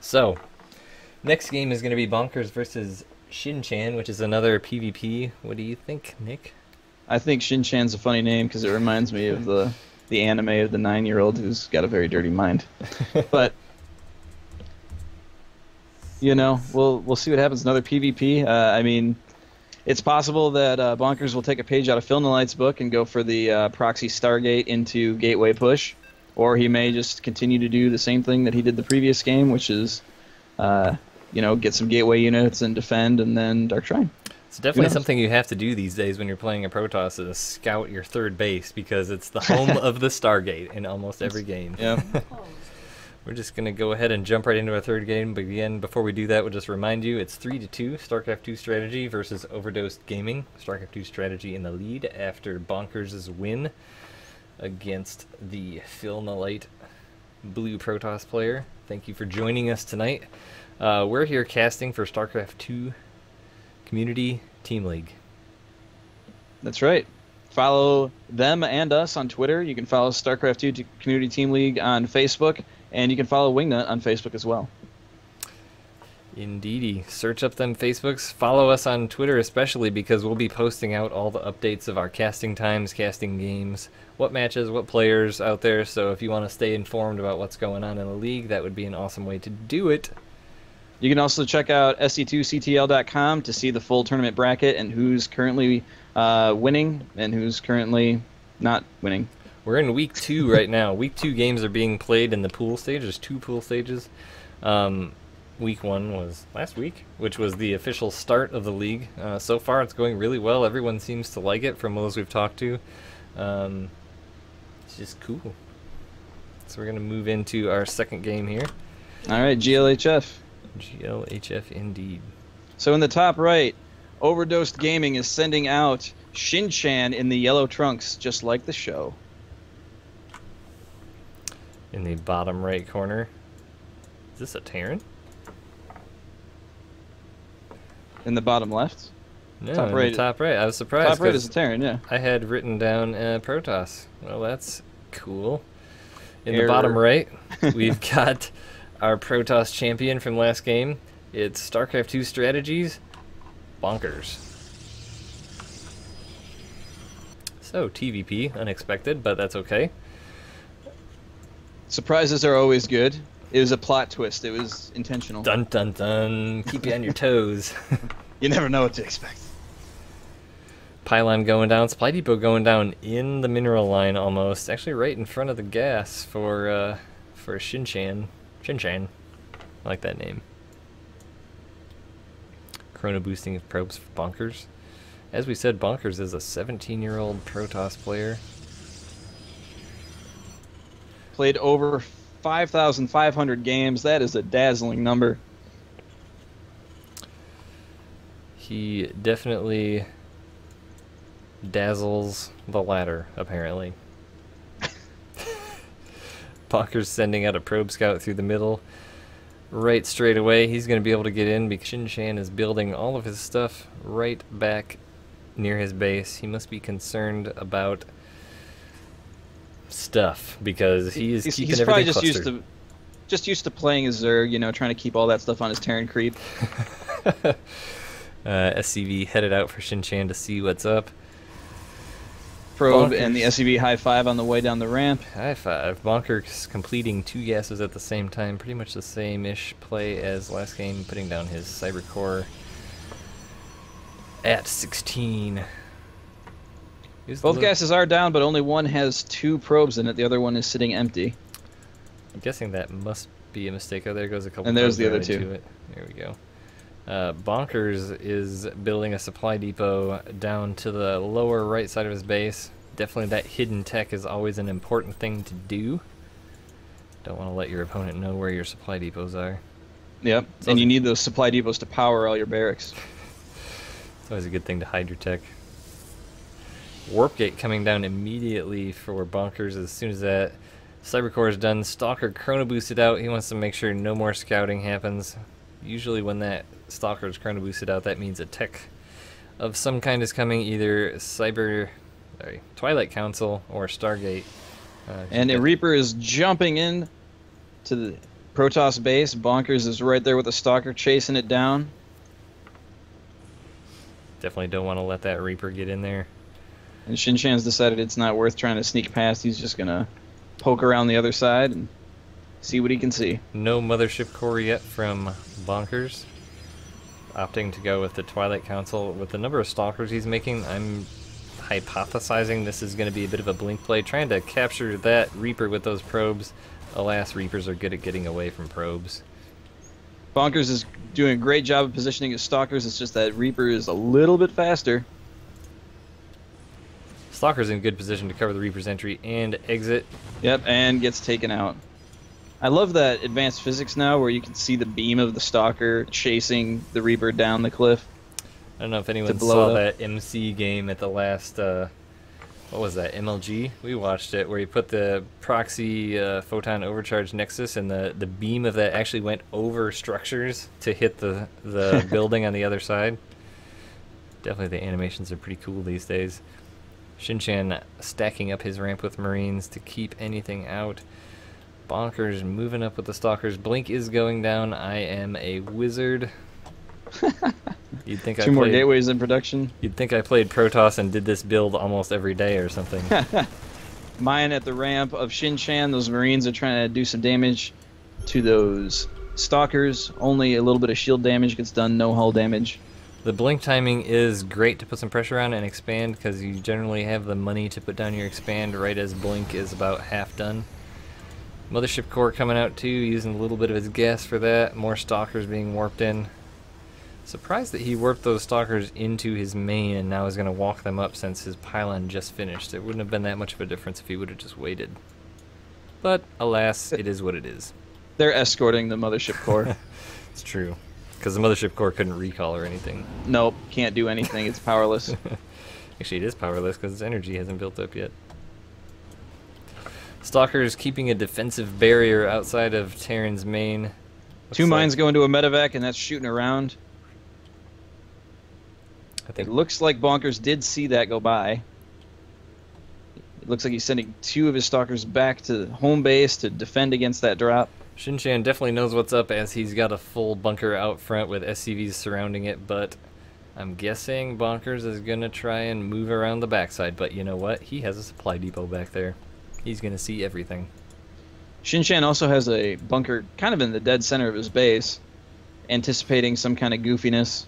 So, next game is going to be Bonkers versus Shin-Chan, which is another PvP. What do you think, Nick? I think Shin-Chan's a funny name because it reminds me of the anime of the 9-year-old who's got a very dirty mind. But you know, we'll see what happens. Another PvP. I mean, it's possible that Bonkers will take a page out of Phil Knight's book and go for the proxy Stargate into Gateway push, or he may just continue to do the same thing that he did the previous game, which is, you know, get some Gateway units and defend, and then Dark Shrine. It's definitely something you have to do these days when you're playing a Protoss, is scout your third base, because it's the home of the Stargate in almost every game. Yeah. We're just going to go ahead and jump right into our third game. But again, before we do that, we'll just remind you it's 3-2, StarCraft 2 strategy versus Overdosed Gaming. StarCraft 2 strategy in the lead after Bonkers' win against the Phil Knight Blue Protoss player. Thank you for joining us tonight. We're here casting for StarCraft 2 Community Team League. That's right. Follow them and us on Twitter. You can follow StarCraft 2 Community Team League on Facebook, and you can follow Wingnut on Facebook as well. Indeedy. Search up them Facebooks. Follow us on Twitter especially, because we'll be posting out all the updates of our casting times, casting games, what matches, what players out there. So if you want to stay informed about what's going on in the league, that would be an awesome way to do it. You can also check out SC2CTL.com to see the full tournament bracket and who's currently winning and who's currently not winning. We're in week 2 right now. Week 2 games are being played in the pool stage. There's 2 pool stages. Week 1 was last week, which was the official start of the league. So far, it's going really well. Everyone seems to like it from those we've talked to. It's just cool. So we're going to move into our second game here. All right, GLHF. GLHF indeed. So in the top right, Overdosed Gaming is sending out Shin-Chan in the yellow trunks, just like the show. In the bottom right corner, is this a Terran? In the bottom left? No, top in right. the top right. I was surprised. Top right is a Terran, yeah. I had written down Protoss. Well, that's cool. In Error. the bottom right, we've got our Protoss champion from last game. It's StarCraft 2 strategies, Bonkers. So, TVP, unexpected, but that's okay. Surprises are always good. It was a plot twist. It was intentional. Dun dun dun. Keep you on your toes. You never know what to expect. Pylon going down, supply depot going down in the mineral line almost. Actually right in front of the gas for Shin-Chan. Shin-Chan. I like that name. Chrono boosting of probes for Bonkers. As we said, Bonkers is a 17-year-old Protoss player. Played over 5,500 games. That is a dazzling number. He definitely dazzles the ladder, apparently. Bonkers sending out a probe scout through the middle. Right straight away, he's going to be able to get in because Shin-Chan is building all of his stuff right back near his base. He must be concerned about stuff because he's keeping probably everything just used to playing as Zerg, you know, trying to keep all that stuff on his Terran creep. SCV headed out for Shin-Chan to see what's up. Probe Bonkers. And the SCV high five on the way down the ramp. High five. Bonkers completing 2 gases at the same time. Pretty much the same-ish play as last game, putting down his Cyber Core at 16. Both gases are down, but only one has 2 probes in it. The other one is sitting empty. I'm guessing that must be a mistake. Oh, there goes a couple. And there's probes the other added 2. to it. There we go. Bonkers is building a supply depot down to the lower right side of his base. Definitely that hidden tech is always an important thing to do. Don't want to let your opponent know where your supply depots are. Yep, So and you need those supply depots to power all your barracks. It's always a good thing to hide your tech. Warp gate coming down immediately for Bonkers as soon as that Cyber Core is done. Stalker chrono boosted out. He wants to make sure no more scouting happens. Usually when that Stalker is chrono boosted out, that means a tech of some kind is coming, either Twilight Council or Stargate. And a Reaper is jumping in to Protoss base. Bonkers is right there with a Stalker chasing it down. Definitely don't want to let that Reaper get in there. And Shinchan's decided it's not worth trying to sneak past. He's just going to poke around the other side and see what he can see. No Mothership Core yet from Bonkers. Opting to go with the Twilight Council. With the number of Stalkers he's making, I'm hypothesizing this is going to be a bit of a blink play, trying to capture that Reaper with those probes. Alas, Reapers are good at getting away from probes. Bonkers is doing a great job of positioning his Stalkers. It's just that Reaper is a little bit faster. Stalker's in good position to cover the Reaper's entry and exit. Yep, and gets taken out. I love that advanced physics now where you can see the beam of the Stalker chasing the Reaper down the cliff. I don't know if anyone saw that MC game at the last, what was that, MLG? We watched it, where he put the proxy photon overcharge nexus, and the beam of that actually went over structures to hit the building on the other side. Definitely the animations are pretty cool these days. Shinchan stacking up his ramp with Marines to keep anything out. Bonkers moving up with the Stalkers. Blink is going down. I am a wizard. You'd think Two more gateways in production. You'd think I played Protoss and did this build almost every day or something. Mine at the ramp of Shinchan. Those Marines are trying to do some damage to those Stalkers. Only a little bit of shield damage gets done, no hull damage. The blink timing is great to put some pressure on and expand, because you generally have the money to put down your expand right as blink is about half done. Mothership Core coming out too, using a little bit of his gas for that. More Stalkers being warped in. Surprised that he warped those Stalkers into his main and now is going to walk them up since his pylon just finished. It wouldn't have been that much of a difference if he would have just waited. But alas, it is what it is. They're escorting the Mothership Core. It's true. Because the Mothership Core couldn't recall or anything. Nope, can't do anything. It's powerless. Actually, it is powerless because its energy hasn't built up yet. Stalker's keeping a defensive barrier outside of Terran's main. Looks Two mines go into a medevac, and that's shooting around. It looks like Bonkers did see that go by. It looks like he's sending two of his Stalkers back to home base to defend against that drop. Shinchan definitely knows what's up, as he's got a full bunker out front with SCVs surrounding it, but I'm guessing Bonkers is going to try and move around the backside, but you know what? He has a supply depot back there. He's going to see everything. Shinchan also has a bunker kind of in the dead center of his base, anticipating some kind of goofiness.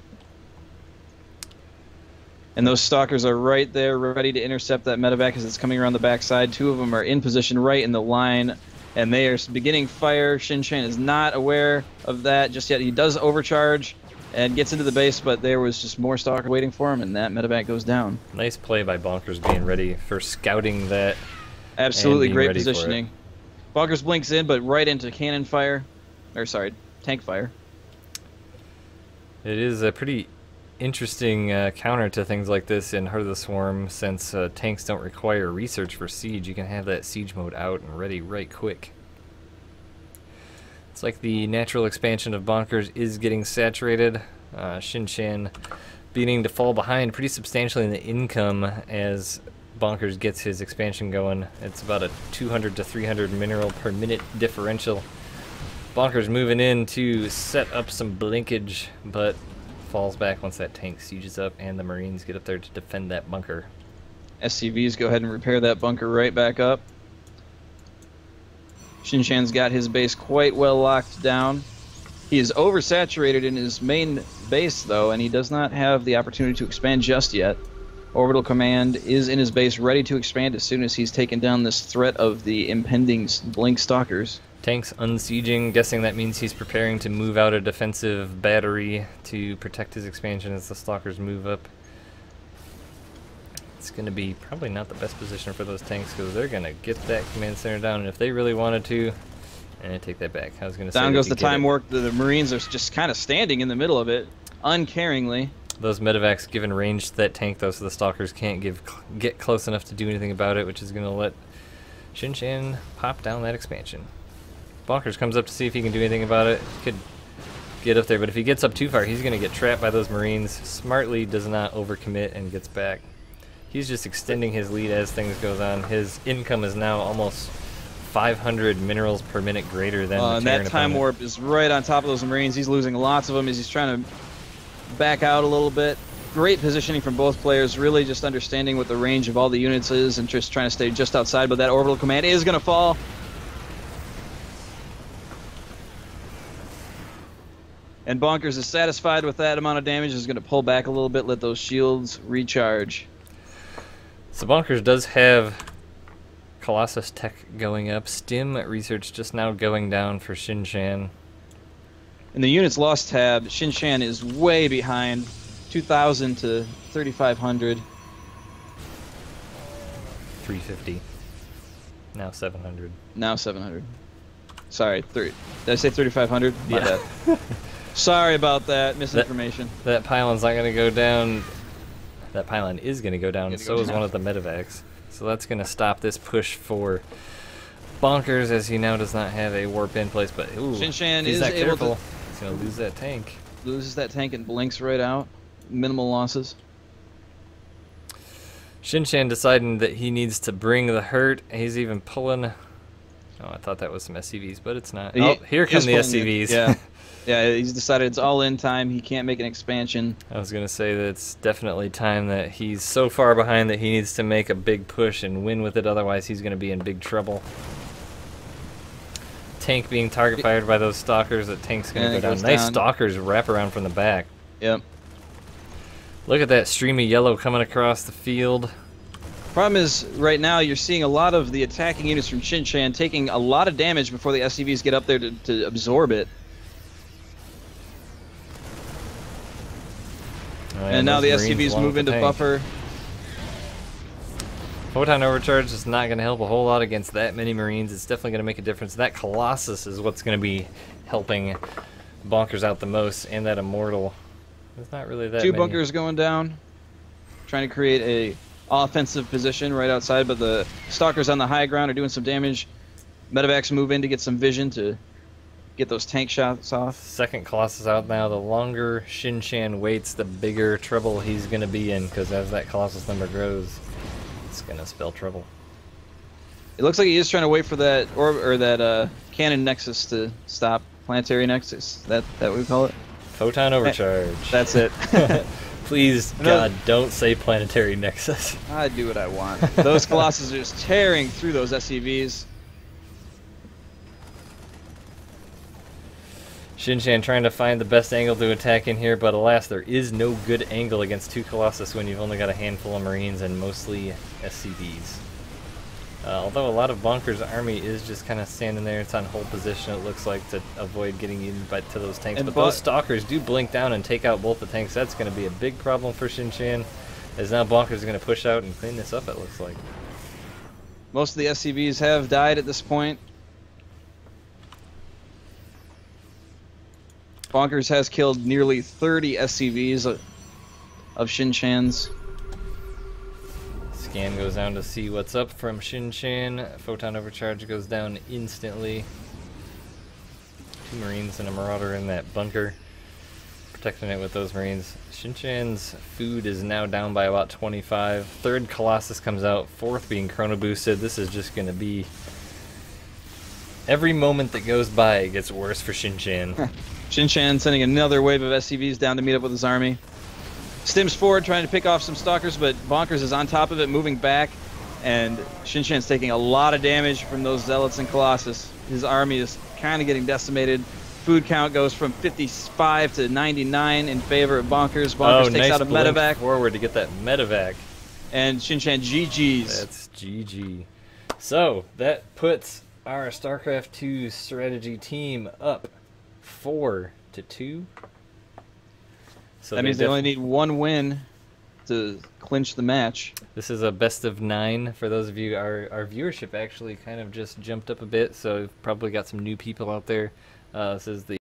And those Stalkers are right there, ready to intercept that medevac as it's coming around the backside. Two of them are in position right in the line, and they are beginning fire. Shinchan is not aware of that just yet. He does overcharge and gets into the base, but there was just more Stalker waiting for him, and that medevac goes down. Nice play by Bonkers being ready for scouting that. Absolutely great positioning. Bonkers blinks in, but right into cannon fire. Or, sorry, tank fire. It is a pretty interesting counter to things like this in Heart of the Swarm, since tanks don't require research for siege. You can have that siege mode out and ready right quick. It's like the natural expansion of Bonkers is getting saturated. Shinchan beginning to fall behind pretty substantially in the income as Bonkers gets his expansion going. It's about a 200 to 300 mineral per minute differential. Bonkers moving in to set up some blinkage, but falls back once that tank sieges up and the Marines get up there to defend that bunker. SCVs go ahead and repair that bunker right back up. Shinchan's got his base quite well locked down. He is oversaturated in his main base, though, and he does not have the opportunity to expand just yet. Orbital Command is in his base, ready to expand as soon as he's taken down this threat of the impending Blink Stalkers. Tanks unsieging, guessing that means he's preparing to move out a defensive battery to protect his expansion as the Stalkers move up. It's going to be probably not the best position for those tanks because they're going to get that command center down, and if they really wanted to, and take that back. I was going to say down goes the time work. The Marines are just kind of standing in the middle of it, uncaringly. Those medevacs given range to that tank, though, so the Stalkers can't get close enough to do anything about it, which is going to let Shinchan pop down that expansion. Bonkers comes up to see if he can do anything about it. He could get up there, but if he gets up too far, he's going to get trapped by those Marines. Smartly does not overcommit and gets back. He's just extending his lead as things goes on. His income is now almost 500 minerals per minute greater than the and that time warp is right on top of those Marines. He's losing lots of them as he's trying to back out a little bit. Great positioning from both players, really just understanding what the range of all the units is and just trying to stay just outside, but that orbital command is going to fall. And Bonkers is satisfied with that amount of damage, is going to pull back a little bit, let those shields recharge. So Bonkers does have Colossus tech going up, Stim research just now going down for Shinshan. In the units lost tab, Shinshan is way behind, 2,000 to 3,500. 350. Now 700. Now 700. Sorry, did I say 3,500? Yeah. Bad. Sorry about that misinformation. That pylon's not going to go down. That pylon is going to go down, and so is one of the medevacs. So that's going to stop this push for Bonkers, as he now does not have a warp in place. But ooh, Shinshan he's is not able careful. to He's going to lose that tank. Loses that tank and blinks right out. Minimal losses. Shinshan deciding that he needs to bring the hurt. He's even pulling. Oh, I thought that was some SCVs, but it's not. Oh, here come the SCVs. Yeah. Yeah, he's decided it's all in time. He can't make an expansion. I was going to say that it's definitely time that he's so far behind that he needs to make a big push and win with it. Otherwise, he's going to be in big trouble. Tank being target fired by those stalkers. That tank's going to go down. Nice stalkers wrap around from the back. Yep. Look at that stream of yellow coming across the field. Problem is, right now, you're seeing a lot of the attacking units from Shinshan taking a lot of damage before the SCVs get up there to absorb it. And now the SCVs move into buffer. Photon overcharge is not going to help a whole lot against that many Marines. It's definitely going to make a difference. That Colossus is what's going to be helping Bonkers out the most, and that Immortal. There's not really that Two many. bunkers going down, trying to create a offensive position right outside, but the Stalkers on the high ground are doing some damage. Medevacs move in to get some vision to get those tank shots off. Second Colossus out now. The longer Shinshan waits, the bigger trouble he's going to be in, because as that Colossus number grows, it's going to spell trouble. It looks like he is trying to wait for that that cannon nexus to stop. Planetary nexus. That what we call it? Photon overcharge. That's it. Please, God, don't say planetary nexus. I do what I want. Those Colossus are just tearing through those SCVs. Shinshan trying to find the best angle to attack in here, but alas, there is no good angle against two Colossus when you've only got a handful of Marines and mostly SCVs. Although a lot of Bonkers' army is just kind of standing there, it's on hold position, it looks like, to avoid getting in to those tanks. But those Stalkers do blink down and take out both the tanks. That's going to be a big problem for Shinshan, as now Bonkers is going to push out and clean this up, it looks like. Most of the SCVs have died at this point. Bonkers has killed nearly 30 SCVs of Shinshan's. Scan goes down to see what's up from Shinshan. Photon overcharge goes down instantly. Two Marines and a Marauder in that bunker, protecting it with those Marines. Shinshan's food is now down by about 25. Third Colossus comes out, fourth being chrono boosted. This is just going to be... Every moment that goes by, it gets worse for Shinshan. Shinshan sending another wave of SCVs down to meet up with his army. Stim's forward trying to pick off some Stalkers, but Bonkers is on top of it, moving back, and Shinshan's taking a lot of damage from those Zealots and Colossus. His army is kind of getting decimated. Food count goes from 55 to 99 in favor of Bonkers. Bonkers takes out a medevac forward to get that medevac. And Shinshan GG's. That's GG. So that puts our StarCraft 2 strategy team up 4-2. So that means they only need one win to clinch the match. This is a best of 9 for those of you. Our viewership actually kind of just jumped up a bit, so we've probably got some new people out there. This is the